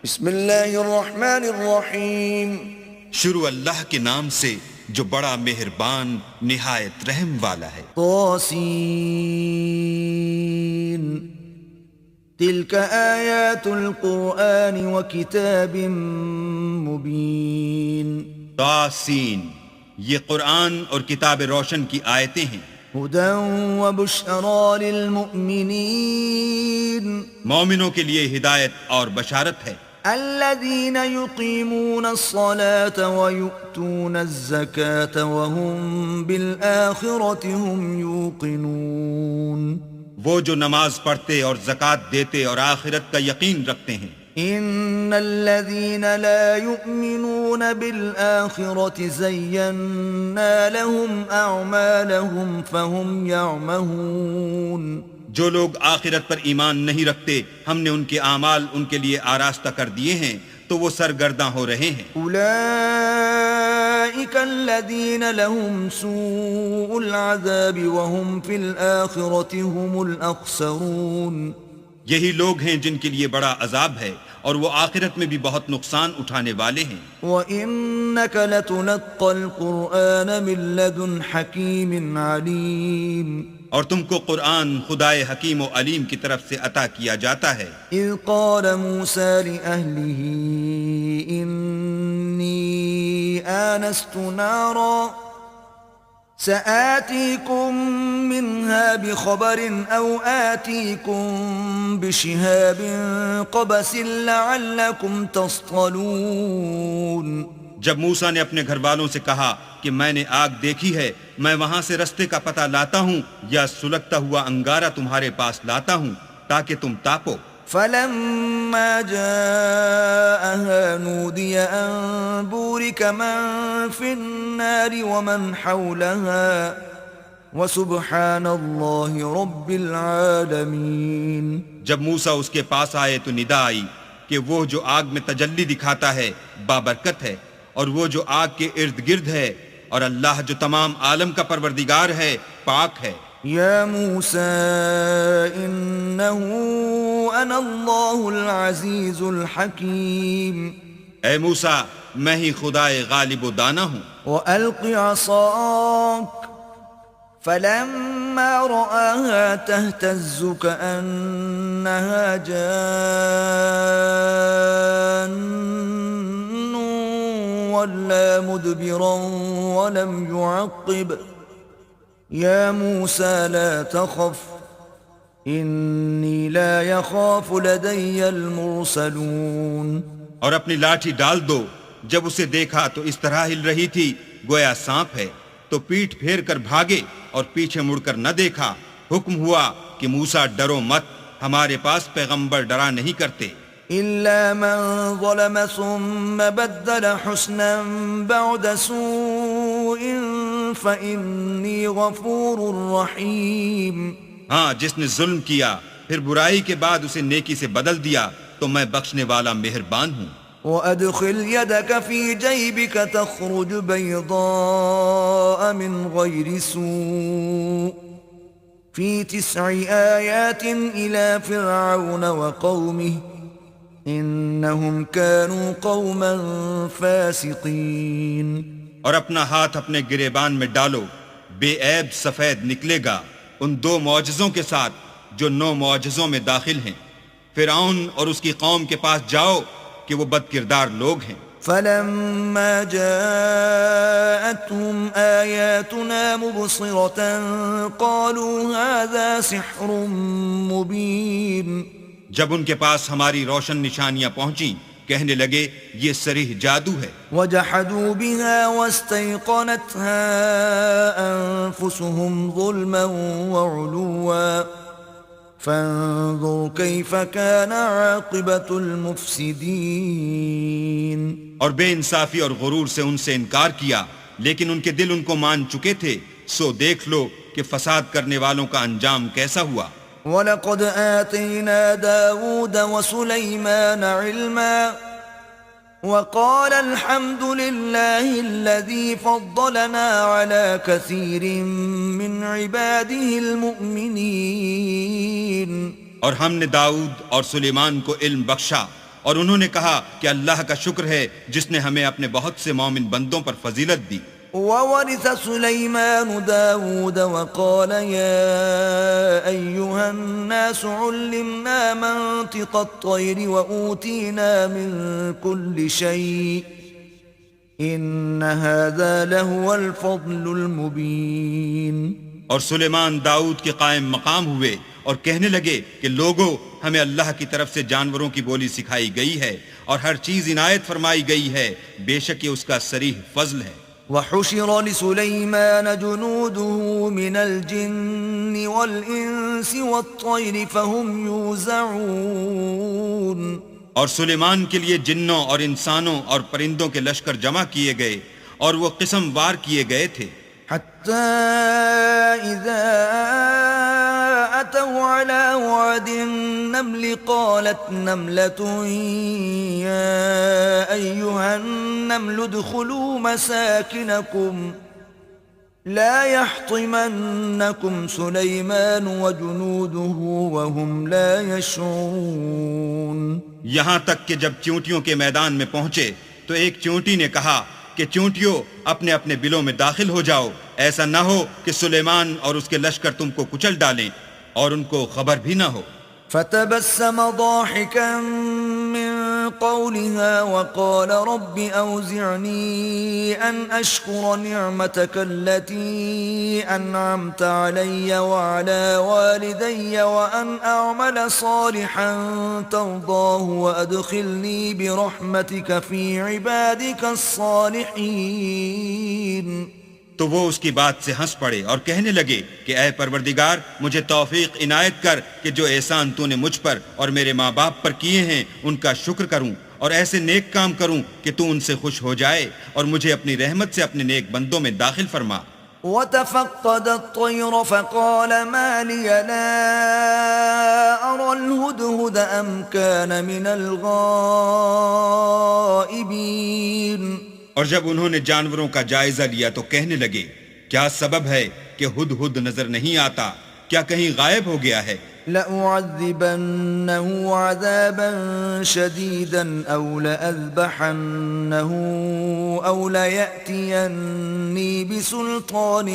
بسم اللہ الرحمن الرحیم شروع اللہ کے نام سے جو بڑا مہربان نہایت رحم والا ہے۔ طاسین تلک آیات القرآن وکتاب مبین طاسین، یہ قرآن اور کتاب روشن کی آیتیں ہیں۔ ہدی وبشری للمؤمنین مومنوں کے لیے ہدایت اور بشارت ہے۔ الذین یقیمون الصلاة ویؤتون الزکاة وهم بالآخرة هم یوقنون، وہ جو نماز پڑھتے اور زکوٰۃ دیتے اور آخرت کا یقین رکھتے ہیں۔ ان الذين لا يؤمنون بالآخرة زينا لهم اعمالهم فهم يعمهون، جو لوگ آخرت پر ایمان نہیں رکھتے ہم نے ان کے اعمال ان کے لیے آراستہ کر دیے ہیں تو وہ سرگرداں ہو رہے ہیں۔ اولئك الذين لهم سوء العذاب وهم في الآخرة هم الأخسرون، یہی لوگ ہیں جن کے لیے بڑا عذاب ہے اور وہ آخرت میں بھی بہت نقصان اٹھانے والے ہیں۔ وَإِنَّكَ لَتُلَقَّى الْقُرْآنَ مِن لَّدُنْ حَكِيمٍ عَلِيمٍ، اور تم کو قرآن خدائے حکیم و علیم کی طرف سے عطا کیا جاتا ہے۔ اذ قال موسیٰ لأہلہ انی آنست نارا سآتيكم منها بخبر أو آتيكم بشهاب قبس لعلكم تصطلون، جب موسیٰ نے اپنے گھر والوں سے کہا کہ میں نے آگ دیکھی ہے، میں وہاں سے رستے کا پتہ لاتا ہوں یا سلگتا ہوا انگارہ تمہارے پاس لاتا ہوں تاکہ تم تاپو۔ فلما جاءها نودي أن بورك من في النار ومن حولها وسبحان الله رب العالمين، جب موسیٰ اس کے پاس آئے تو ندا آئی کہ وہ جو آگ میں تجلی دکھاتا ہے بابرکت ہے، اور وہ جو آگ کے ارد گرد ہے، اور اللہ جو تمام عالم کا پروردگار ہے پاک ہے۔ یا موسیٰ انہو انا اللہ العزیز الحکیم، اے موسیٰ میں ہی خدائے غالب و دانا ہوں۔ وَأَلْقِ عَصَاكَ فَلَمَّا رَآهَا تَهْتَزُّ كَأَنَّهَا جَانٌّ وَلَّا مُدْبِرًا وَلَمْ يُعَقِّبْ يَا مُوسَى لَا تَخَفْ إِنِّي لَا يَخَافُ لَدَيَّ الْمُرْسَلُونَ، اور اپنی لاٹھی ڈال دو۔ جب اسے دیکھا تو اس طرح ہل رہی تھی گویا سانپ ہے، تو پیٹھ پھیر کر بھاگے اور پیچھے مڑ کر نہ دیکھا۔ حکم ہوا کہ موسیٰ ڈرو مت، ہمارے پاس پیغمبر ڈرا نہیں کرتے۔ إِلَّا مَن ظَلَمَ ثُمَّ بَدَّلَ حُسْنًا بَعْدَ سُوءٍ فَإِنِّي غَفُورٌ رَحِيمٌ، ہاں جس نے ظلم کیا پھر برائی کے بعد اسے نیکی سے بدل دیا تو میں بخشنے والا مہربان ہوں۔ وَأَدْخِلْ يَدَكَ فِي جَيْبِكَ تَخْرُجْ بَيْضَاءَ مِنْ غَيْرِ سُوءٍ فِي 9 آيَاتٍ إِلَى فِرْعَوْنَ وَقَوْمِهِ إِنَّهُمْ كَانُوا قَوْمًا فَاسِقِينَ، اور اپنا ہاتھ اپنے گریبان میں ڈالو، بے عیب سفید نکلے گا ان 2 معجزوں کے ساتھ جو 9 معجزوں میں داخل ہیں۔ فرعون اور اس کی قوم کے پاس جاؤ کہ وہ بد کردار لوگ ہیں۔ فَلَمَّا جَاءَتْهُمْ آيَاتُنَا مُبْصِرَةً قَالُوا هَذَا سِحْرٌ مُبِينٌ، جب ان کے پاس ہماری روشن نشانیاں پہنچیں کہنے لگے یہ صریح جادو ہے۔ وَجَحَدُوا بِهَا وَاسْتَيْقَنَتْهَا أَنفُسُهُمْ ظُلْمًا وَعُلُوًّا فَانظُرْ كَيْفَ كَانَ عَاقِبَةُ الْمُفْسِدِينَ، اور بے انصافی اور غرور سے ان سے انکار کیا، لیکن ان کے دل ان کو مان چکے تھے، سو دیکھ لو کہ فساد کرنے والوں کا انجام کیسا ہوا۔ وَلَقَدْ آتَيْنَا دَاوُودَ وَسُلَيْمَانَ عِلْمًا وَقَالَ الْحَمْدُ لِلَّهِ الَّذِي فَضَّلَنَا عَلَى كَثِيرٍ مِّنْ عِبَادِهِ الْمُؤْمِنِينَ، اور ہم نے داؤد اور سلیمان کو علم بخشا، اور انہوں نے کہا کہ اللہ کا شکر ہے جس نے ہمیں اپنے بہت سے مومن بندوں پر فضیلت دی. وورث سليمان داود وقال يا أيها الناس علمنا منطق الطير وأوتينا من كل شيء إن هذا لهو الفضل المبين. اور سلیمان داؤد کے قائم مقام ہوئے اور کہنے لگے کہ لوگو ہمیں اللہ کی طرف سے جانوروں کی بولی سکھائی گئی ہے اور ہر چیز عنایت فرمائی گئی ہے، بے شک یہ اس کا صریح فضل ہے. وحشر لسليمان جنوده من الجن والإنس والطير فهم يوزعون. اور سلیمان کے لیے جنوں اور انسانوں اور پرندوں کے لشکر جمع کیے گئے اور وہ قسم وار کیے گئے تھے. حتى إذا أتوا على وعد النمل قالت نملة يا أيها النمل ادخلوا مساكنكم لا يحطمنكم سليمان وجنوده وهم لا يشعرون. یہاں تک کہ جب چیونٹیوں کے میدان میں پہنچے تو ایک چیونٹی نے کہا کہ چیونٹیوں اپنے اپنے بلوں میں داخل ہو جاؤ، ایسا نہ ہو کہ سلیمان اور اس کے لشکر تم کو کچل ڈالیں اور ان کو خبر بھی نہ ہو. فتبسم ضاحكا من قولها وقال رب أوزعني أن أشكر نعمتك التي أنعمت علي وعلى والدي وأن أعمل صالحا ترضاه وأدخلني برحمتك في عبادك الصالحين. تو وہ اس کی بات سے ہنس پڑے اور کہنے لگے کہ اے پروردگار مجھے توفیق عنایت کر کہ جو احسان تو نے مجھ پر اور میرے ماں باپ پر کیے ہیں ان کا شکر کروں اور ایسے نیک کام کروں کہ تو ان سے خوش ہو جائے اور مجھے اپنی رحمت سے اپنے نیک بندوں میں داخل فرما. وتفقد الطير فقال ما لي لا أرى الهدهد أم كان من الغائبين. اور جب انہوں نے جانوروں کا جائزہ لیا تو کہنے لگے کیا سبب ہے کہ ہد ہد نظر نہیں آتا، کیا کہیں غائب ہو گیا ہے؟ لأعذبنه عذابا شديدا أو لأذبحنه أو ليأتيني بسلطان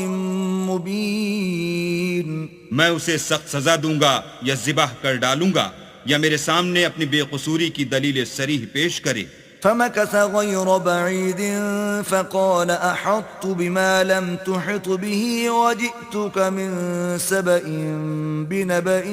مبين. میں اسے سخت سزا دوں گا یا ذبح کر ڈالوں گا یا میرے سامنے اپنی بے قصوری کی دلیل صریح پیش کرے. فمكث غير بعيد فقال أحطت بما لم تحط به وجئتك من سبأ بنبأ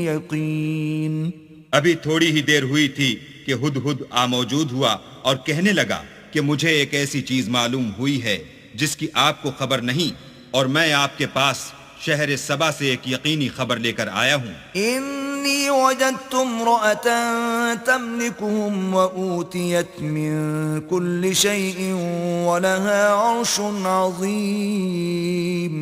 يقين. ابھی تھوڑی ہی دیر ہوئی تھی کہ ہد ہد آ موجود ہوا اور کہنے لگا کہ مجھے ایک ایسی چیز معلوم ہوئی ہے جس کی آپ کو خبر نہیں، اور میں آپ کے پاس شہر سبا سے ایک یقینی خبر لے کر آیا ہوں. إني وجدت امرأة تملكهم وأوتيت من كل شيء ولها عرش عظيم.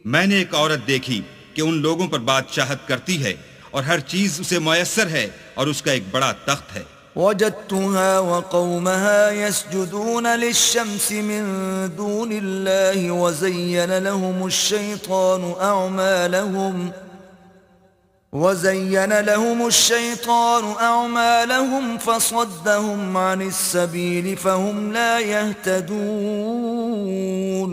میں نے ایک عورت دیکھی کہ ان لوگوں پر بادشاہت کرتی ہے اور ہر چیز اسے میسر ہے اور اس کا ایک بڑا تخت ہے. وجدتها وقومها يسجدون للشمس من دون الله وزين لهم الشيطان أعمالهم فصدهم عن السبيل فهم لا يهتدون.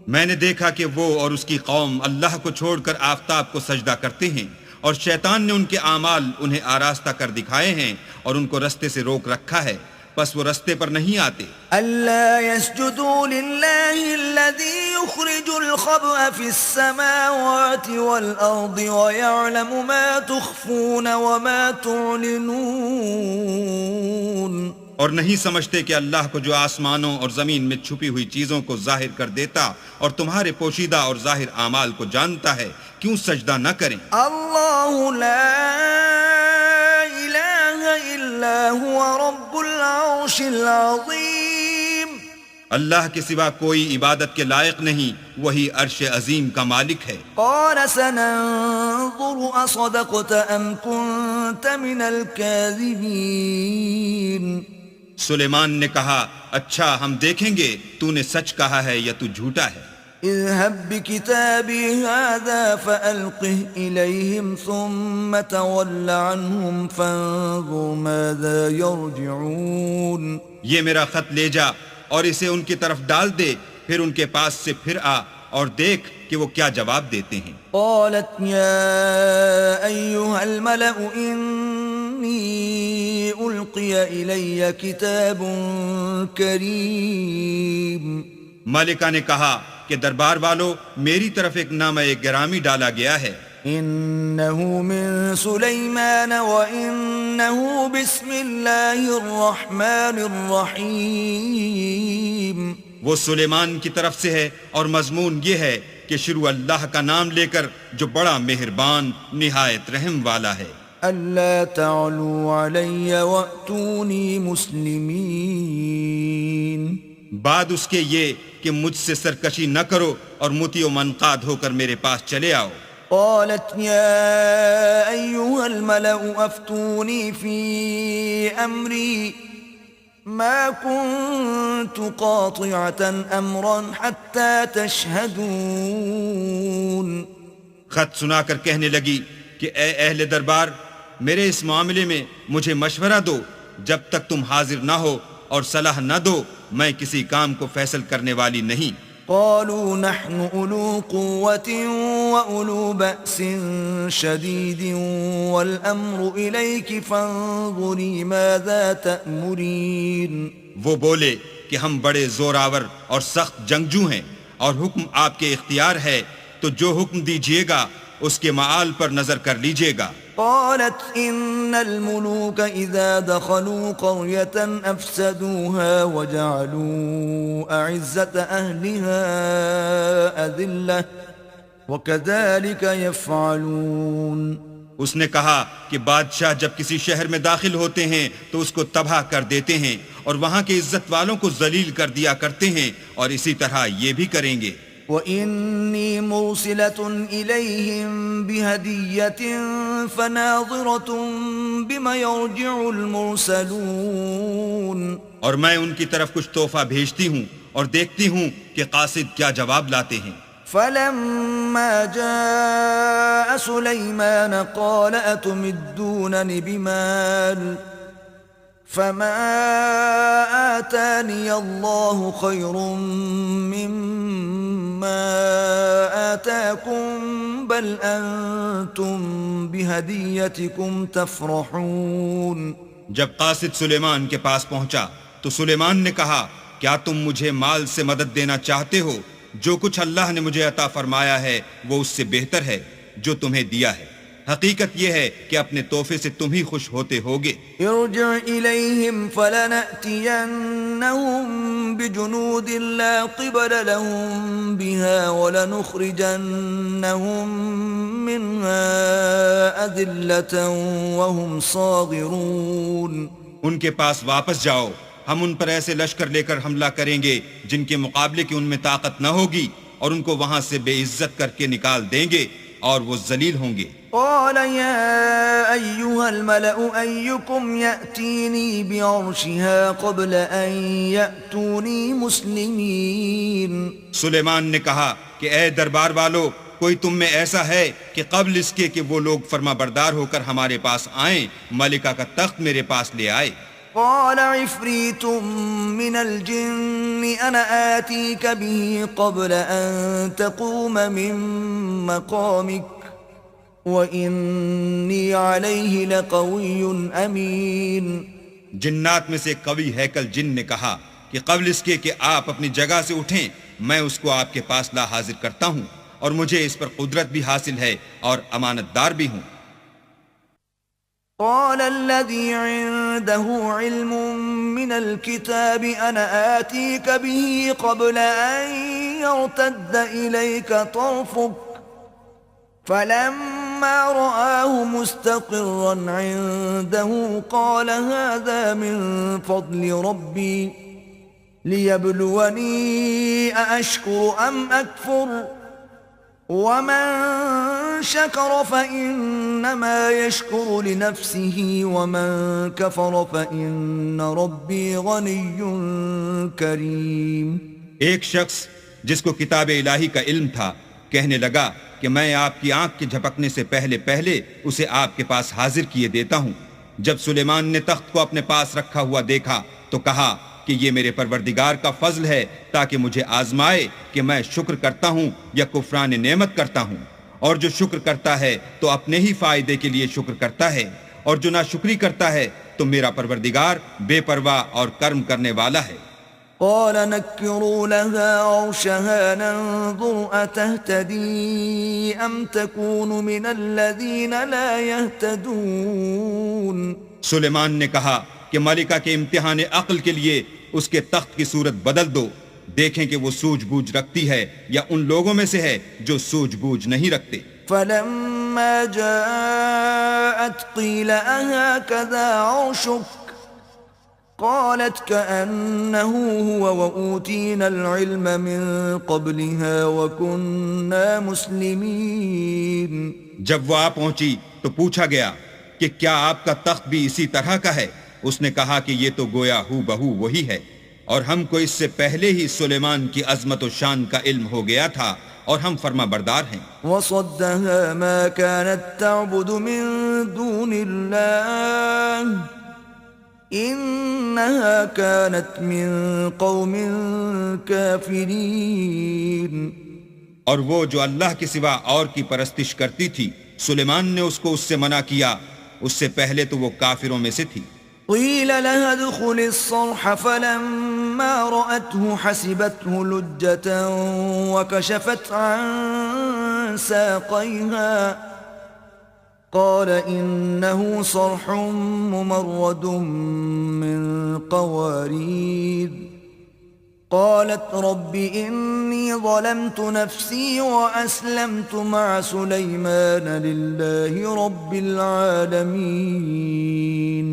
میں نے دیکھا کہ وہ اور اس کی قوم اللہ کو چھوڑ کر آفتاب کو سجدہ کرتے ہیں اور شیطان نے ان کے اعمال انہیں آراستہ کر دکھائے ہیں اور ان کو رستے سے روک رکھا ہے، بس وہ رستے پر نہیں آتے. ألا يسجدوا لله الذي يخرج الخبأ في السماوات والأرض ويعلم ما تخفون وما تعلنون. اور نہیں سمجھتے کہ اللہ کو جو آسمانوں اور زمین میں چھپی ہوئی چیزوں کو ظاہر کر دیتا اور تمہارے پوشیدہ اور ظاہر اعمال کو جانتا ہے، کیوں سجدہ نہ کریں؟ اللہ لا الہ الا هو رب العرش العظیم. اللہ کے سوا کوئی عبادت کے لائق نہیں، وہی عرش عظیم کا مالک ہے. قال سننظر اصدقت ام كنت من الكاذبین. سلیمان نے کہا اچھا ہم دیکھیں گے تو نے سچ کہا ہے یا تو جھوٹا ہے. اذهب بكتابي هذا فألقه إليهم ثم تول عنهم فانظر ماذا يرجعون. یہ میرا خط لے جا اور اسے ان کی طرف ڈال دے، پھر ان کے پاس سے پھر آ اور دیکھ کہ وہ کیا جواب دیتے ہیں. قالت يا أيها الملأ إني ألقي إلي كتاب كريم. ملکہ نے کہا کہ دربار والو، میری طرف ایک نامہ گرامی ڈالا گیا ہے. إنه من سليمان وإنه بسم الله الرحمن الرحيم. وہ سلیمان کی طرف سے ہے اور مضمون یہ ہے کہ شروع اللہ کا نام لے کر جو بڑا مہربان نہایت رحم والا ہے. ألا تعلوا علي وأتوني مسلمين. بعد اس کے یہ کہ مجھ سے سرکشی نہ کرو اور مطیع و منقاد ہو کر میرے پاس چلے آؤ. قالت يا أيها الملأ أفتوني في أمري ما كنت قاطعة أمرا حتى تشهدون. خط سنا کر کہنے لگی کہ اے اہل دربار، میرے اس معاملے میں مجھے مشورہ دو، جب تک تم حاضر نہ ہو اور صلاح نہ دو میں کسی کام کو فیصل کرنے والی نہیں. قالوا نحن أولو قوة وأولو بأس شديد والأمر إليك فانظري ماذا تأمرين. وہ بولے کہ ہم بڑے زور آور اور سخت جنگجو ہیں اور حکم آپ کے اختیار ہے، تو جو حکم دیجیے گا اس کے معال پر نظر کر لیجیے گا. قالت إن الملوك إذا دخلوا قرية أفسدوها وجعلوا أعزة أهلها أذلة وكذلك يفعلون. اس نے کہا کہ بادشاہ جب کسی شہر میں داخل ہوتے ہیں تو اس کو تباہ کر دیتے ہیں اور وہاں کے عزت والوں کو ذلیل کر دیا کرتے ہیں، اور اسی طرح یہ بھی کریں گے. وَإِنِّي مُرْسِلَةٌ إِلَيْهِمْ بِهَدِيَّةٍ فَنَاظِرَةٌ بِمَ يَرْجِعُ الْمُرْسَلُونَ. اور میں ان کی طرف کچھ تحفہ بھیجتی ہوں اور دیکھتی ہوں کہ قاصد کیا جواب لاتے ہیں. فَلَمَّا جَاءَ سُلَيْمَانَ قَالَ أَتُمِدُّونَنِ بِمَالٍ فَمَا آتَانِيَ اللَّهُ خَيْرٌ مِّمَّا آتَاكُمْ بَلْ أَنْتُمْ بِهَدِيَّتِكُمْ تَفْرَحُونَ. جب قاصد سلیمان کے پاس پہنچا تو سلیمان نے کہا کیا تم مجھے مال سے مدد دینا چاہتے ہو؟ جو کچھ اللہ نے مجھے عطا فرمایا ہے وہ اس سے بہتر ہے جو تمہیں دیا ہے. حقیقت یہ ہے کہ اپنے تحفے سے تم ہی خوش ہوتے ہوگے. ارجع إليهم فلنأتينهم بجنود لا قبل لهم بها ولنخرجنهم منها أذلة وهم صاغرون. ان کے پاس واپس جاؤ، ہم ان پر ایسے لشکر لے کر حملہ کریں گے جن کے مقابلے کی ان میں طاقت نہ ہوگی، اور ان کو وہاں سے بے عزت کر کے نکال دیں گے اور وہ ذلیل ہوں گے. قال يا أيها الملأ أيكم يأتيني بعرشها قبل أن يأتوني مسلمين. سلیمان نے کہا کہ اے دربار والو، کوئی تم میں ایسا ہے کہ قبل اس کے کہ وہ لوگ فرما بردار ہو کر ہمارے پاس آئیں ملکہ کا تخت میرے پاس لے آئے. قال عفريت من الجن أنا آتيك به قبل أن تقوم من مقامك وإني عليه لقوي أمين. جنات میں سے قوی ہیکل جن نے کہا کہ قبل اس کے کہ آپ اپنی جگہ سے اٹھیں میں اس کو آپ کے پاس لا حاضر کرتا ہوں، اور مجھے اس پر قدرت بھی حاصل ہے اور امانت دار بھی ہوں. قال الذي عنده علم من الكتاب أنا آتيك به قبل أن يرتد إليك طرفك فلما رآه مستقرا عنده قال هذا من فضل ربي ليبلوني أأشكر أم أكفر ومن شكر فإنما يشكر لنفسه ومن كفر فإن ربي غني كريم. ایک شخص جس کو کتاب الہی کا علم تھا، کہنے لگا کہ میں آپ کی آنکھ کے جھپکنے سے پہلے پہلے اسے آپ کے پاس حاضر کیے دیتا ہوں۔ جب سلیمان نے تخت کو اپنے پاس رکھا ہوا دیکھا تو کہا کہ یہ میرے پروردگار کا فضل ہے تاکہ مجھے آزمائے کہ میں شکر کرتا ہوں یا کفران نعمت کرتا ہوں، اور جو شکر کرتا ہے تو اپنے ہی فائدے کے لیے شکر کرتا ہے، اور جو ناشکری کرتا ہے تو میرا پروردگار بے پرواہ اور کرم کرنے والا ہے۔ قال نكروا لها عرشها ننظر أتهتدي أم تكون من الذين لا يهتدون۔ سلیمان نے کہا کہ ملکہ کے امتحان عقل کے لیے اس کے تخت کی صورت بدل دو، دیکھیں کہ وہ سوجھ بوجھ رکھتی ہے یا ان لوگوں میں سے ہے جو سوجھ بوجھ نہیں رکھتے۔ فلما جاءت قيل أهكذا عرشك قالت كأنه هو وأوتينا العلم من قبلها وكنا مسلمين۔ جب وہ آ پہنچی تو پوچھا گیا کہ کیا آپ کا تخت بھی اسی طرح کا ہے؟ اس نے کہا کہ یہ تو گویا ہو بہو وہی ہے، اور ہم کو اس سے پہلے ہی سلیمان کی عظمت و شان کا علم ہو گیا تھا، اور ہم فرما بردار ہیں۔ وصدها ما كانت تعبد من دون الله إنها كانت من قوم كافرين۔ اور وہ جو اللہ کے سوا اور کی پرستش کرتی تھی، سلیمان نے اس کو اس سے منع کیا، اس سے پہلے تو وہ کافروں میں سے تھی۔ قيل لها ادخل الصرح فلما رأته حسبته لجة وكشفت عن ساقيها قال إنه صرح ممرد من قوارير قالت رب إني ظلمت نفسي وأسلمت مع سليمان لله رب العالمين۔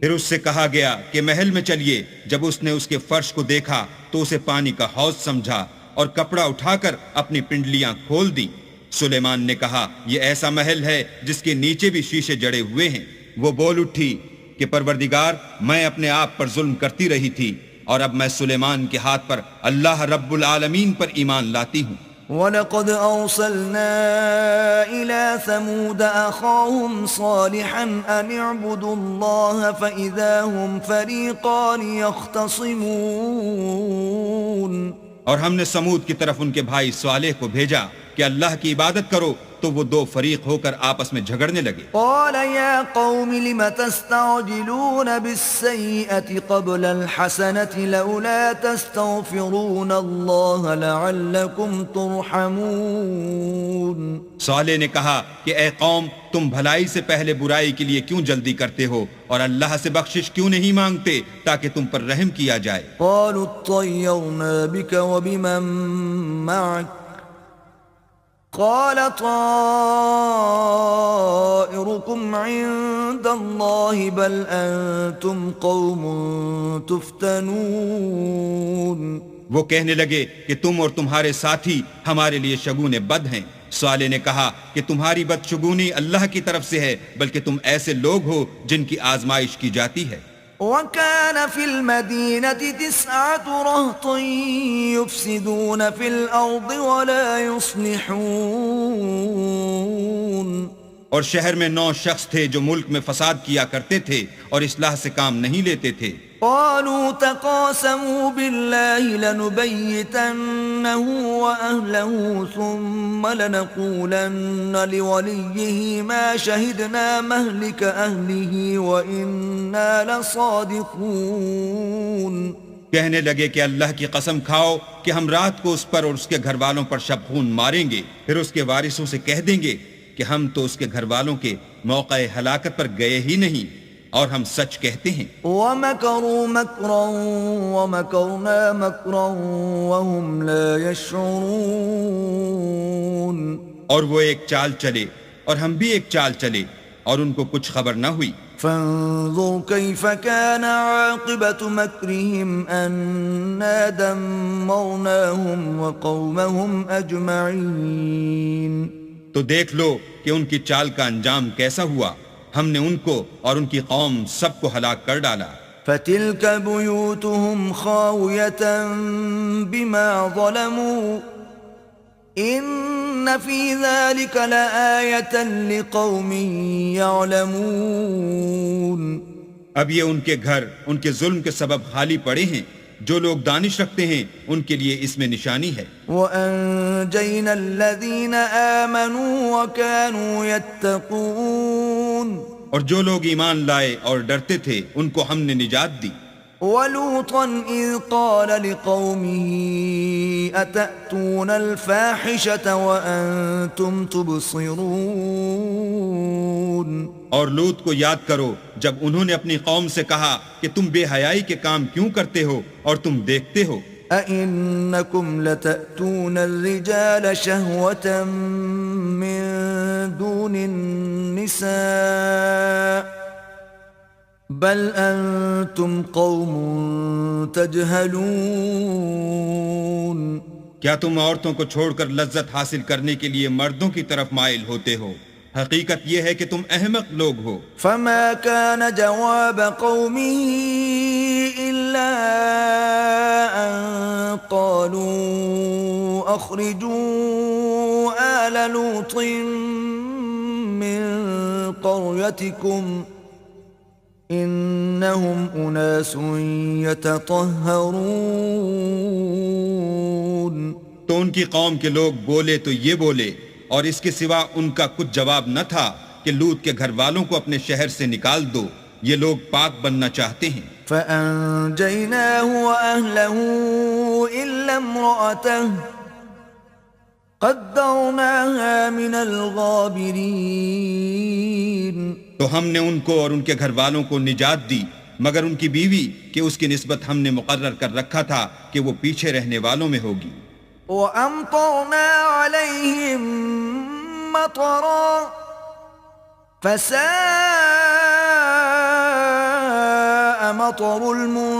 پھر اس سے کہا گیا کہ محل میں چلیے۔ جب اس نے اس کے فرش کو دیکھا تو اسے پانی کا حوض سمجھا اور کپڑا اٹھا کر اپنی پنڈلیاں کھول دی۔ سلیمان نے کہا یہ ایسا محل ہے جس کے نیچے بھی شیشے جڑے ہوئے ہیں۔ وہ بول اٹھی کہ پروردگار، میں اپنے آپ پر ظلم کرتی رہی تھی، اور اب میں سلیمان کے ہاتھ پر اللہ رب العالمین پر ایمان لاتی ہوں۔ وَلَقَدْ أَرْسَلْنَا إِلَى ثَمُودَ أَخَاهُمْ صَالِحًا أَنِ اعْبُدُوا اللَّهَ فَإِذَا هُمْ فَرِيقَانِ يَخْتَصِمُونَ۔ اور ہم نے سمود کی طرف ان کے بھائی صالح کو بھیجا کہ اللہ کی عبادت کرو، تو وہ دو فریق ہو کر آپس میں جھگڑنے لگے۔ قال يا قوم لم تستعجلون بالسيئة قبل الحسنة لولا تستغفرون الله لعلكم ترحمون۔ صالح نے کہا کہ اے قوم، تم بھلائی سے پہلے برائی کے لیے کیوں جلدی کرتے ہو، اور اللہ سے بخشش کیوں نہیں مانگتے تاکہ تم پر رحم کیا جائے۔ قالوا اطيرنا بك وبمن معك قال طائركم عند الله بل أنتم قوم تفتنون۔ وہ کہنے لگے کہ تم اور تمہارے ساتھی ہمارے لیے شگون بد ہیں۔ صالح نے کہا کہ تمہاری بدشگونی اللہ کی طرف سے ہے، بلکہ تم ایسے لوگ ہو جن کی آزمائش کی جاتی ہے۔ وكان في المدينة 9 رهط يفسدون في الأرض ولا يصلحون۔ اور شہر میں 9 شخص تھے جو ملک میں فساد کیا کرتے تھے اور اصلاح سے کام نہیں لیتے تھے۔ قالوا تقاسموا بالله لنبيتنه وأهله ثم لنقولن لوليه ما شهدنا مهلك أهله وإنا لصادقون۔ کہنے لگے کہ اللہ کی قسم کھاؤ کہ ہم رات کو اس پر اور اس کے گھر والوں پر شب خون ماریں گے، پھر اس کے وارثوں سے کہہ دیں گے کہ ہم تو اس کے گھر والوں کے موقع ہلاکت پر گئے ہی نہیں، اور ہم سچ کہتے ہیں۔ وَمَكَرُوا مَكْرًا وَمَكَرْنَا مَكْرًا وَهُمْ لَا يَشْعُرُونَ۔ اور وہ ایک چال چلے اور ہم بھی ایک چال چلے، اور ان کو کچھ خبر نہ ہوئی۔ فانظر كيف كان عاقبة مكرهم أنا دمرناهم وقومهم أجمعين۔ تو دیکھ لو کہ ان کی چال کا انجام کیسا ہوا، ہم نے ان کو اور ان کی قوم سب کو ہلاک کر ڈالا۔ فتلك بيوتهم خاوية بما ظلموا إن في ذلك لآية لقوم يعلمون. اب یہ ان کے گھر ان کے ظلم کے سبب خالی پڑے ہیں. جو لوگ دانش رکھتے ہیں ان کے لیے اس میں نشانی ہے. وَأَنجَيْنَا الَّذِينَ آمَنُوا وَكَانُوا يَتَّقُونَ. اور جو لوگ ایمان لائے اور ڈرتے تھے ان کو ہم نے نجات دی. وَلُوطًا إِذْ قَالَ لِقَوْمِهِ أَتَأْتُونَ الْفَاحِشَةَ وَأَنْتُمْ تُبْصِرُونَ. اور لوط کو یاد کرو جب انہوں نے اپنی قوم سے کہا کہ تم بے حیائی کے کام کیوں کرتے ہو اور تم دیکھتے ہو. أَإِنَّكُمْ لَتَأْتُونَ الرِّجَالَ شَهْوَةً مِّن دُونِ النِّسَاءِ بَلْ أَنْتُمْ قَوْمٌ تَجْهَلُونَ. کیا تم عورتوں کو چھوڑ کر لذت حاصل کرنے کے لیے مردوں کی طرف مائل ہوتے ہو؟ حقیقت یہ ہے کہ تم احمق لوگ ہو. فما كان جواب قومه إلا أن قالوا أخرجوا آل لوط من قريتكم إنهم أناس يتطهرون. تو ان کی قوم کے لوگ بولے تو یہ بولے اور اس کے سوا ان کا کچھ جواب نہ تھا کہ لوط کے گھر والوں کو اپنے شہر سے نکال دو، یہ لوگ پاک بننا چاہتے ہیں. فَأَنْجَيْنَاهُ وَأَهْلَهُ إِلَّا امْرَأَتَهُ قَدَّرْنَاهَا مِنَ الْغَابِرِينَ. تو ہم نے ان کو اور ان کے گھر والوں کو نجات دی مگر ان کی بیوی کہ اس کی نسبت ہم نے مقرر کر رکھا تھا کہ وہ پیچھے رہنے والوں میں ہوگی. وَأَمْطَرْنَا عَلَيْهِمْ مَطَرًا فَسَاءَ مَطَرُ الْمُنذَرِينَ.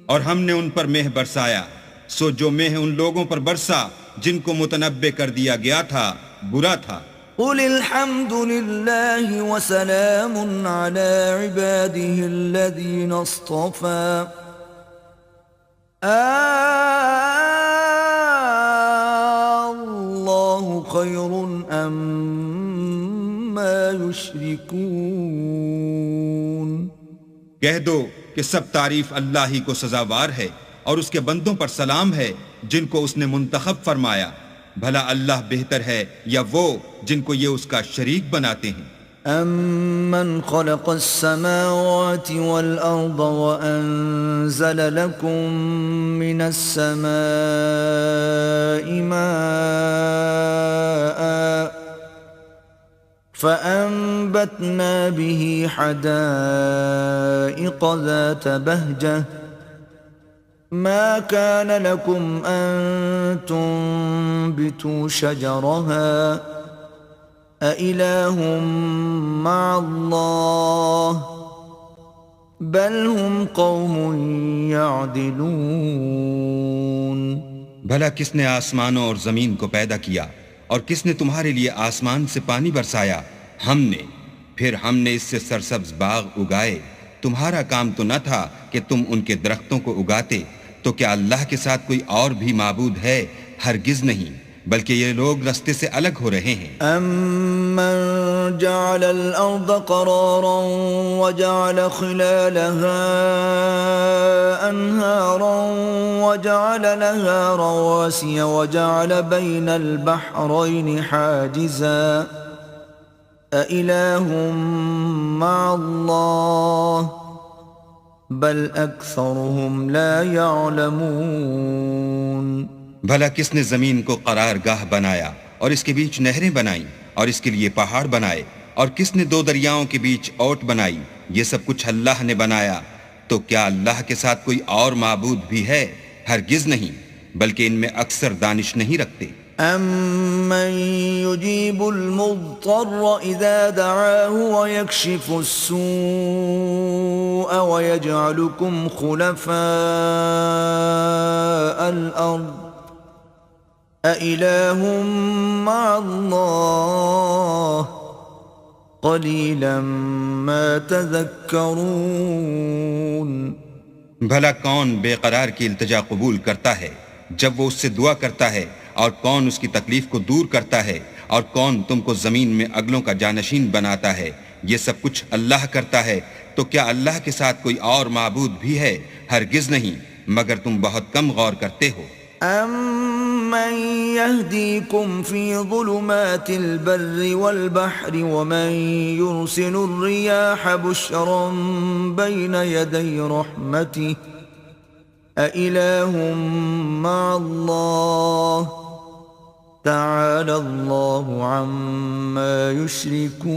اور ہم نے ان پر مہ برسایا سو جو مہ ان لوگوں پر برسا جن کو متنبع کر دیا گیا تھا برا تھا. قُلِ الْحَمْدُ لِلَّهِ وَسَلَامٌ عَلَى عِبَادِهِ الَّذِينَ اصْطَفَى اللَّهُ خَيْرٌ أَمَّا يُشْرِكُونَ. کہہ دو کہ سب تعریف اللہ ہی کو سزاوار ہے اور اس کے بندوں پر سلام ہے جن کو اس نے منتخب فرمایا. بھلا اللہ بہتر ہے یا وہ جن کو یہ اس کا شریک بناتے ہیں. أَمَّنْ خَلَقَ السَّمَاوَاتِ وَالْأَرْضَ وَأَنزَلَ لَكُم مِّنَ السَّمَاءِ مَاءً فَأَنبَتْنَا بِهِ حَدَائِقَ ذَاتَ بَهْجَةٍ ما كان لكم أن تنبتوا شجرها أإله مع الله بل هم قوم يعدلون. بھلا کس نے آسمانوں اور زمین کو پیدا کیا اور کس نے تمہارے لیے آسمان سے پانی برسایا؟ ہم نے. پھر ہم نے اس سے سرسبز باغ اگائے. تمہارا کام تو نہ تھا کہ تم ان کے درختوں کو اگاتے. تو کیا اللہ کے ساتھ کوئی اور بھی معبود ہے؟ ہرگز نہیں، بلکہ یہ لوگ رستے سے الگ ہو رہے ہیں. أَمَّنْ جَعَلَ الْأَرْضَ قَرَارًا وَجَعَلَ خِلَالَهَا أَنْهَارًا وَجَعَلَ لَهَا رَوَاسِيَ وَجَعَلَ بَيْنَ الْبَحْرَيْنِ حَاجِزًا أَإِلَهٌ مَّعَ اللَّهِ بل اکثرهم لا يعلمون. بھلا کس نے زمین کو قرار گاہ بنایا اور اس کے بیچ نہریں بنائیں اور اس کے لیے پہاڑ بنائے اور کس نے دو دریاؤں کے بیچ اوٹ بنائی؟ یہ سب کچھ اللہ نے بنایا. تو کیا اللہ کے ساتھ کوئی اور معبود بھی ہے؟ ہرگز نہیں، بلکہ ان میں اکثر دانش نہیں رکھتے. أَمَّن يُجِيبُ الْمُضْطَرَّ إِذَا دَعَاهُ وَيَكْشِفُ السُّوءَ وَيَجْعَلُكُمْ خُلَفَاءَ الْأَرْضِ أَإِلَٰهٌ مَّعَ اللَّهِ قليلا ما تذكرون. بھلا کون بے قرار کی التجا قبول کرتا ہے جب وہ اس سے دعا کرتا ہے، اور کون اس کی تکلیف کو دور کرتا ہے، اور کون تم کو زمین میں اگلوں کا جانشین بناتا ہے؟ یہ سب کچھ اللہ کرتا ہے، تو کیا اللہ کے ساتھ کوئی اور معبود بھی ہے؟ ہرگز نہیں، مگر تم بہت کم غور کرتے ہو. أَمَّن يَهْدِيكُمْ فِي ظُلُمَاتِ الْبَرِّ وَالْبَحْرِ وَمَن يُرْسِلُ الرِّيَاحَ بُشْرًا بَيْنَ يَدَيْ رَحْمَتِهِ أَإِلَٰهٌ مَّعَ اللَّهِ تَعَالَى اللَّهُ عَمَّا يُشْرِكُونَ.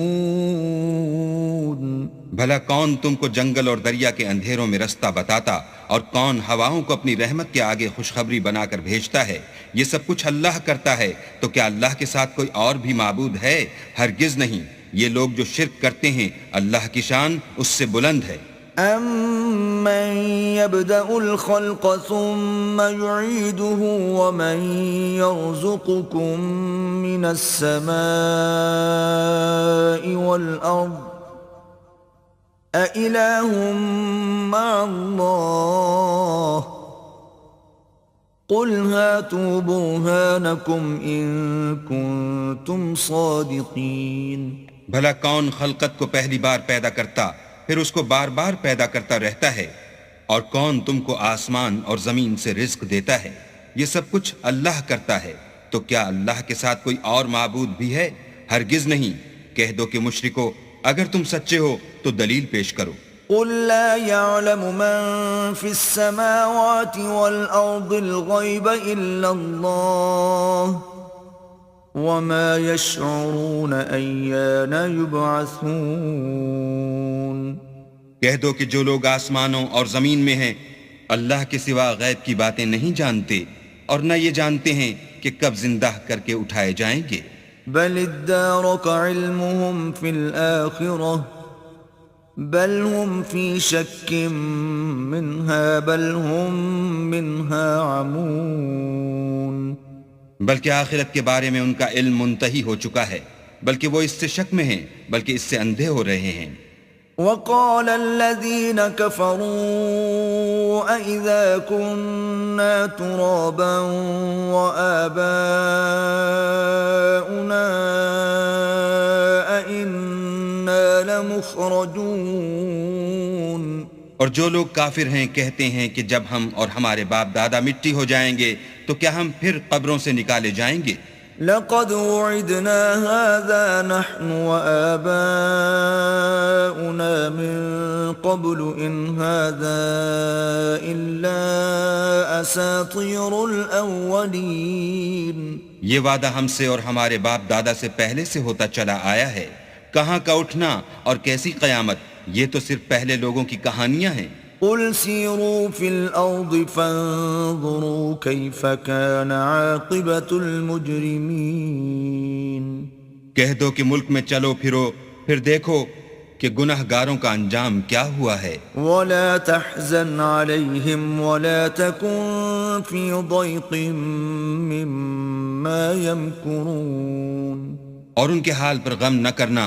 بھلا کون تم کو جنگل اور دریا کے اندھیروں میں رستہ بتاتا، اور کون ہواؤں کو اپنی رحمت کے آگے خوشخبری بنا کر بھیجتا ہے؟ یہ سب کچھ اللہ کرتا ہے، تو کیا اللہ کے ساتھ کوئی اور بھی معبود ہے؟ ہرگز نہیں. یہ لوگ جو شرک کرتے ہیں، اللہ کی شان اس سے بلند ہے. أَمَّن يَبْدَأُ الْخَلْقَ ثُمَّ يُعِيدُهُ وَمَن يَرْزُقُكُم مِّنَ السَّمَاءِ وَالْأَرْضِ أَإِلَٰهٌ مَّعَ اللَّهِ قُلْ هَاتُوا بُرْهَانَكُمْ إِن كُنتُمْ صَادِقِينَ. بھلا کون خلقت کو پہلی بار پیدا کرتا پھر اس کو بار بار پیدا کرتا رہتا ہے؟ اور کون تم کو آسمان اور زمین سے رزق دیتا ہے؟ یہ سب کچھ اللہ کرتا ہے، تو کیا اللہ کے ساتھ کوئی اور معبود بھی ہے؟ ہرگز نہیں. کہہ دو کہ مشرکو، اگر تم سچے ہو تو دلیل پیش کرو. قُل لَّا يَعْلَمُ مَن فِي السَّمَاوَاتِ وَالْأَرْضِ الْغَيْبَ إِلَّا اللَّهُ وَمَا يَشْعُرُونَ أَيَّانَ يُبْعَثُونَ. کہہ دو کہ جو لوگ آسمانوں اور زمین میں ہیں اللہ کے سوا غیب کی باتیں نہیں جانتے، اور نہ یہ جانتے ہیں کہ کب زندہ کر کے اٹھائے جائیں گے. بل ادارك علمهم في الآخرة بل هم في شك منها بل هم منها عمون. بلکہ آخرت کے بارے میں ان کا علم منتہی ہو چکا ہے، بلکہ وہ اس سے شک میں ہیں، بلکہ اس سے اندھے ہو رہے ہیں. وقال الذين كفروا أئذا كنا ترابا وآباؤنا أئنا لمخرجون. اور جو لوگ کافر ہیں کہتے ہیں کہ جب ہم اور ہمارے باپ دادا مٹی ہو جائیں گے تو کیا ہم پھر قبروں سے نکالے جائیں گے؟ لقد وعدنا هذا نحن وآباؤنا من قبل إن هذا إلا أساطير الأولين. یہ وعدہ ہم سے اور ہمارے باپ دادا سے پہلے سے ہوتا چلا آیا ہے. کہاں کا اٹھنا اور کیسی قیامت، یہ تو صرف پہلے لوگوں کی کہانیاں ہیں. قل سیروا فی الارض فانظروا کیف کان عاقبت المجرمین. کہہ دو کہ ملک میں چلو پھرو، پھر دیکھو کہ گنہگاروں کا انجام کیا ہوا ہے. ولا تحزن علیہم ولا تکن فی ضیق مما یمکرون. اور ان کے حال پر غم نہ کرنا،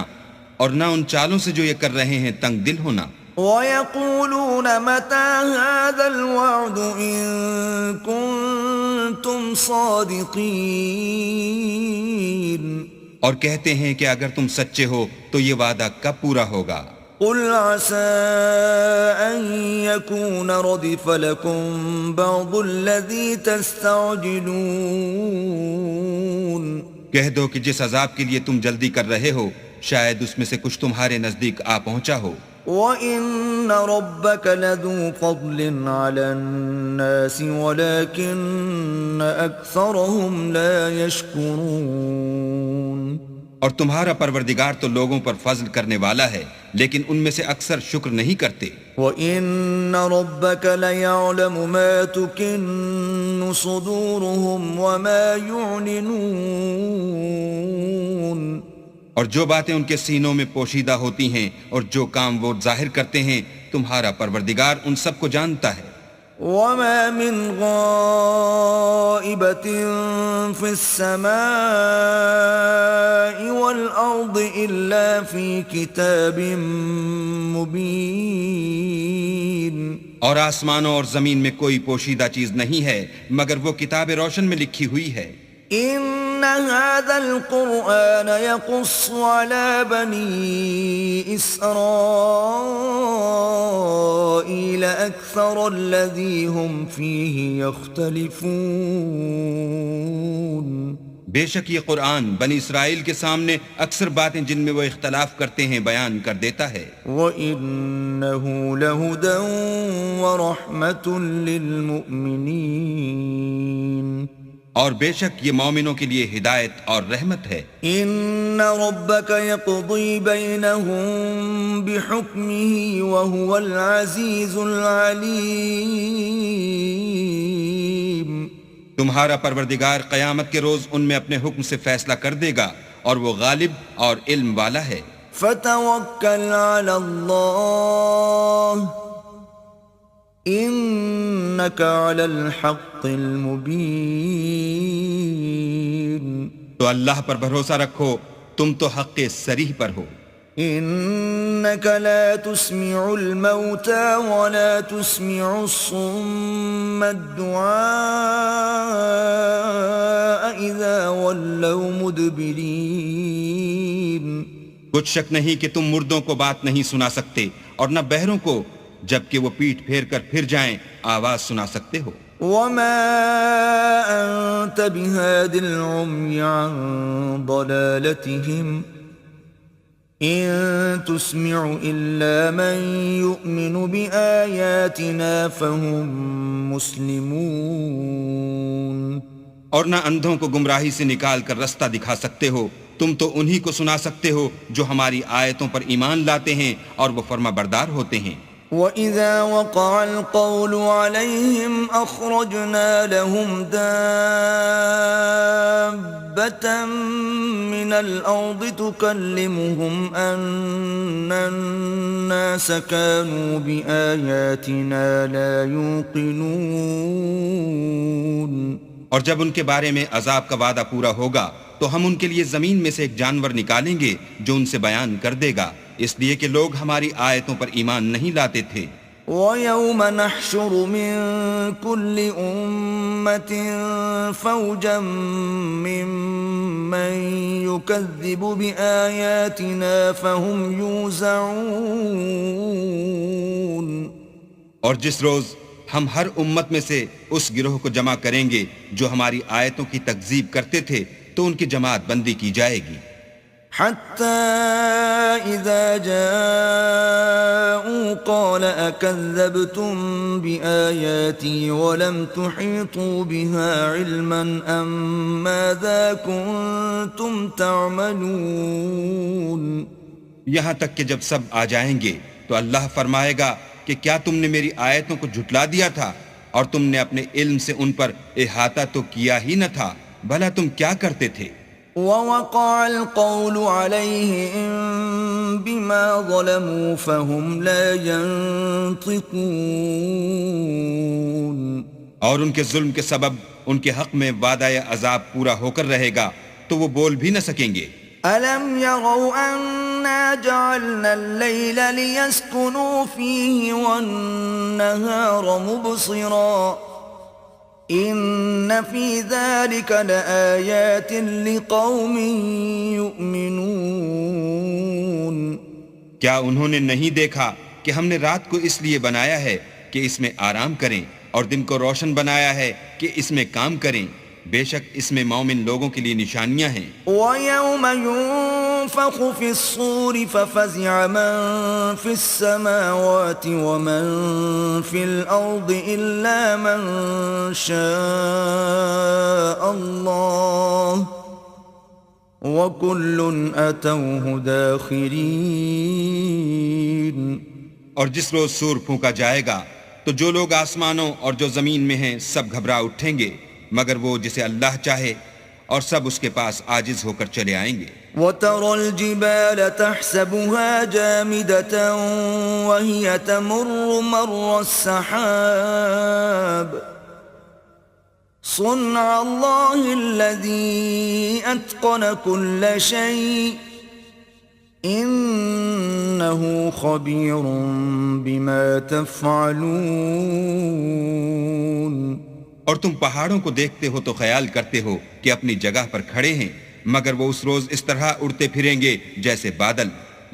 اور نہ ان چالوں سے جو یہ کر رہے ہیں تنگ دل ہونا. وَيَقُولُونَ مَتَى هَذَا الْوَعْدُ إِن كُنتُمْ صَادِقِينَ. اور کہتے ہیں کہ اگر تم سچے ہو تو یہ وعدہ کب پورا ہوگا؟ قُلْ عَسَىٰ أَن يَكُونَ رَدِفَ لَكُمْ بَعْضُ الَّذِي تَسْتَعْجِلُونَ. کہہ دو کہ جس عذاب کے لیے تم جلدی کر رہے ہو شاید اس میں سے کچھ تمہارے نزدیک آ پہنچا ہو. وَإِنَّ رَبَّكَ لَذُو فَضْلٍ عَلَى النَّاسِ وَلَكِنَّ أَكْثَرَهُمْ لَا يَشْكُرُونَ. اور تمہارا پروردگار تو لوگوں پر فضل کرنے والا ہے، لیکن ان میں سے اکثر شکر نہیں کرتے. وَإِنَّ رَبَّكَ لَيَعْلَمُ مَا تُكِنُّ صُدُورُهُمْ وَمَا يُعْلِنُونَ. اور جو باتیں ان کے سینوں میں پوشیدہ ہوتی ہیں اور جو کام وہ ظاہر کرتے ہیں تمہارا پروردگار ان سب کو جانتا ہے. وما من غائبة في السماء والأرض إلا في كتاب مبين. اور آسمانوں اور زمین میں کوئی پوشیدہ چیز نہیں ہے مگر وہ کتاب روشن میں لکھی ہوئی ہے. إن هذا القرآن يقص على بني إسرائيل أكثر الذي هم فيه يختلفون. بے شک یہ قرآن بنی اسرائیل کے سامنے اکثر باتیں جن میں وہ اختلاف کرتے ہیں بیان کر دیتا ہے. وَإِنَّهُ لَهُدًى وَرَحْمَةٌ لِّلْمُؤْمِنِينَ. اور بے شک یہ مومنوں کے لیے ہدایت اور رحمت ہے. ان ربك يقضي بينهم بحكمه وهو العزيز العليم. تمہارا پروردگار قیامت کے روز ان میں اپنے حکم سے فیصلہ کر دے گا اور وہ غالب اور علم والا ہے. فتوکل علی اللہ انک علی الحق المبین. تو اللہ پر بھروسہ رکھو تم تو حق صریح پر ہو. انک لا تسمع الموتى ولا تسمع الصم الدعاء اذا ولوا مدبرین. کچھ شک نہیں کہ تم مردوں کو بات نہیں سنا سکتے اور نہ بہروں کو جبکہ وہ پیٹھ پھیر کر پھر جائیں آواز سنا سکتے ہو. وما انت بهاد العمي عن ضلالتهم ان تسمع الا من يؤمن بآياتنا فهم مسلمون. اور نہ اندھوں کو گمراہی سے نکال کر رستہ دکھا سکتے ہو، تم تو انہی کو سنا سکتے ہو جو ہماری آیتوں پر ایمان لاتے ہیں اور وہ فرما بردار ہوتے ہیں. وَإِذَا وَقَعَ الْقَوْلُ عَلَيْهِمْ أَخْرَجْنَا لَهُمْ دَابَّةً مِّنَ الْأَرْضِ تُكَلِّمُهُمْ أَنَّ النَّاسَ كَانُوا بِآيَاتِنَا لَا يُوقِنُونَ. اور جب ان کے بارے میں عذاب کا وعدہ پورا ہوگا تو ہم ان کے لیے زمین میں سے ایک جانور نکالیں گے جو ان سے بیان کر دے گا، اس لیے کہ لوگ ہماری آیتوں پر ایمان نہیں لاتے تھے. وَيَوْمَ نَحْشُرُ مِن كُلِّ أُمَّةٍ فَوْجًا مِّمَّن يُكَذِّبُ بِآيَاتِنَا فَهُمْ يُوزَعُونَ. اور جس روز ہم ہر امت میں سے اس گروہ کو جمع کریں گے جو ہماری آیتوں کی تکذیب کرتے تھے تو ان کی جماعت بندی کی جائے گی. حتى إذا جاءوا قال أكذبتم بآياتي ولم تحيطوا بها علما أم ماذا كنتم تعملون. یہاں تک کہ جب سب آ جائیں گے تو اللہ فرمائے گا کہ کیا تم نے میری آیتوں کو جھٹلا دیا تھا اور تم نے اپنے علم سے ان پر احاطہ تو کیا ہی نہ تھا، بھلا تم کیا کرتے تھے. وَوَقَعَ الْقَوْلُ عَلَيْهِمْ بِمَا ظَلَمُوا فَهُمْ لَا يَنطِقُونَ. اور ان کے ظلم کے سبب ان کے حق میں وعدہ عذاب پورا ہو کر رہے گا تو وہ بول بھی نہ سکیں گے. أَلَمْ يَرَوْا أَنَّا جَعَلْنَا اللَّيْلَ لِيَسْكُنُوا فِيهِ وَالنَّهَارَ مُبْصِرًا إِنَّ فِي ذَلِكَ لَآيَاتٍ لِقَوْمٍ يُؤْمِنُونَ. کیا انہوں نے نہیں دیکھا کہ ہم نے رات کو اس لیے بنایا ہے کہ اس میں آرام کریں اور دن کو روشن بنایا ہے کہ اس میں کام کریں؟ بے شک اس میں مومن لوگوں کے لیے نشانیاں ہیں. وَيَوْمَ يُنفَخُ فِي الصُّورِ فَفَزِعَ مَن فِي السَّمَاوَاتِ وَمَن فِي الْأَرْضِ إِلَّا مَن شَاءَ اللَّهُ وَكُلٌّ أَتَوْهُ دَاخِرِينَ. اور جس روز سور پھونکا جائے گا تو جو لوگ آسمانوں اور جو زمین میں ہیں سب گھبرا اٹھیں گے مگر وہ جسے اللہ چاہے، اور سب اس کے پاس عاجز ہو کر چلے آئیں گے. وَتَرَى الْجِبَالَ تَحْسَبُهَا جَامِدَةً وَهِيَ تَمُرُّ مَرَّ السَّحَابِ صُنْعَ اللَّهِ الَّذِي أَتْقَنَ كُلَّ شَيْءٍ إِنَّهُ خَبِيرٌ بِمَا تَفْعَلُونَ. اور تم پہاڑوں کو دیکھتے ہو تو خیال کرتے ہو کہ اپنی جگہ پر کھڑے ہیں، مگر وہ اس روز اس طرح اڑتے پھریں گے جیسے بادل.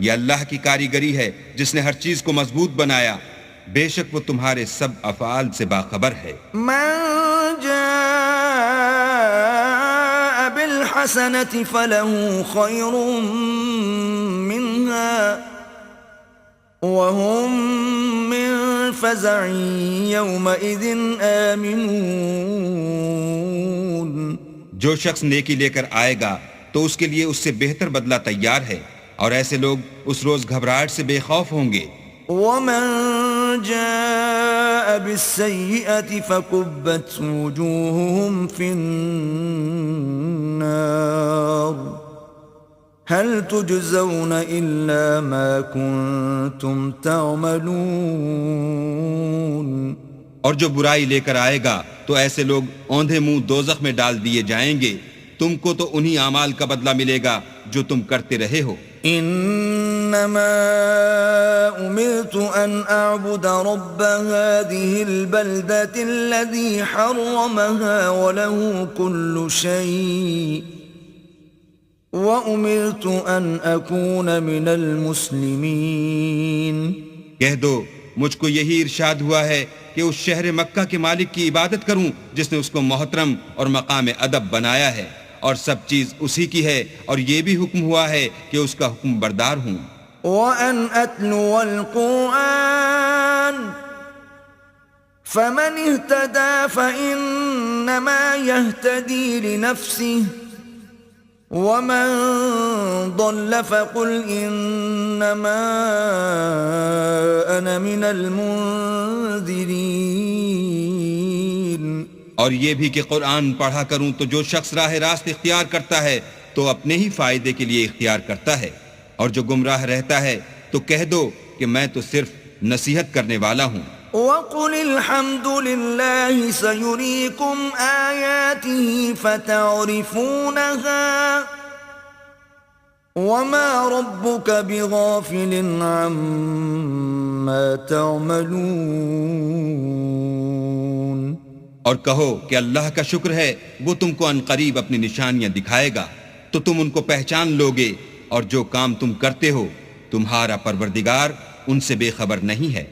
یہ اللہ کی کاریگری ہے جس نے ہر چیز کو مضبوط بنایا. بے شک وہ تمہارے سب افعال سے باخبر ہے. من جاء بالحسنة فله خير منها وهم من فزع يومئذ آمنون. جو شخص نیکی لے کر آئے گا تو اس کے لیے اس سے بہتر بدلہ تیار ہے، اور ایسے لوگ اس روز گھبراہٹ سے بے خوف ہوں گے. ومن جاء بالسيئة فكبت وجوههم في النار هل تجزون إلا ما كنتم تعملون. اور جو برائی لے کر آئے گا تو ایسے لوگ اوندھے منہ دوزخ میں ڈال دیے جائیں گے. تم کو تو انہی اعمال کا بدلہ ملے گا جو تم کرتے رہے ہو. انما امرت ان اعبد رب هذه البلدة الذي حرمها وله كل شيء وامرت ان اكون من المسلمين. کہہ دو مجھ کو یہی ارشاد ہوا ہے کہ اس شہر مکہ کے مالک کی عبادت کروں جس نے اس کو محترم اور مقام ادب بنایا ہے، اور سب چیز اسی کی ہے، اور یہ بھی حکم ہوا ہے کہ اس کا حکم بردار ہوں. وَأَنْ أَتْلُوَ الْقُرْآنَ فَمَنِ اهْتَدَى فَإِنَّمَا يَهْتَدِي لِنَفْسِهِ وَمَنْ ضَلَّ فَقُلْ إِنَّمَا أَنَا مِنَ الْمُنذِرِينَ. اور یہ بھی کہ قرآن پڑھا کروں تو جو شخص راہ راست اختیار کرتا ہے تو اپنے ہی فائدے کے لیے اختیار کرتا ہے، اور جو گمراہ رہتا ہے تو کہہ دو کہ میں تو صرف نصیحت کرنے والا ہوں. وَقُلِ الْحَمْدُ لِلَّهِ سَيُرِيكُمْ آيَاتِهِ فَتَعْرِفُونَهَا وَمَا رَبُّكَ بِغَافِلٍ عَمَّا تَعْمَلُونَ. اور کہو کہ اللہ کا شکر ہے وہ تم کو عن قریب اپنی نشانیاں دکھائے گا تو تم ان کو پہچان لوگے، اور جو کام تم کرتے ہو تمہارا پروردگار ان سے بے خبر نہیں ہے.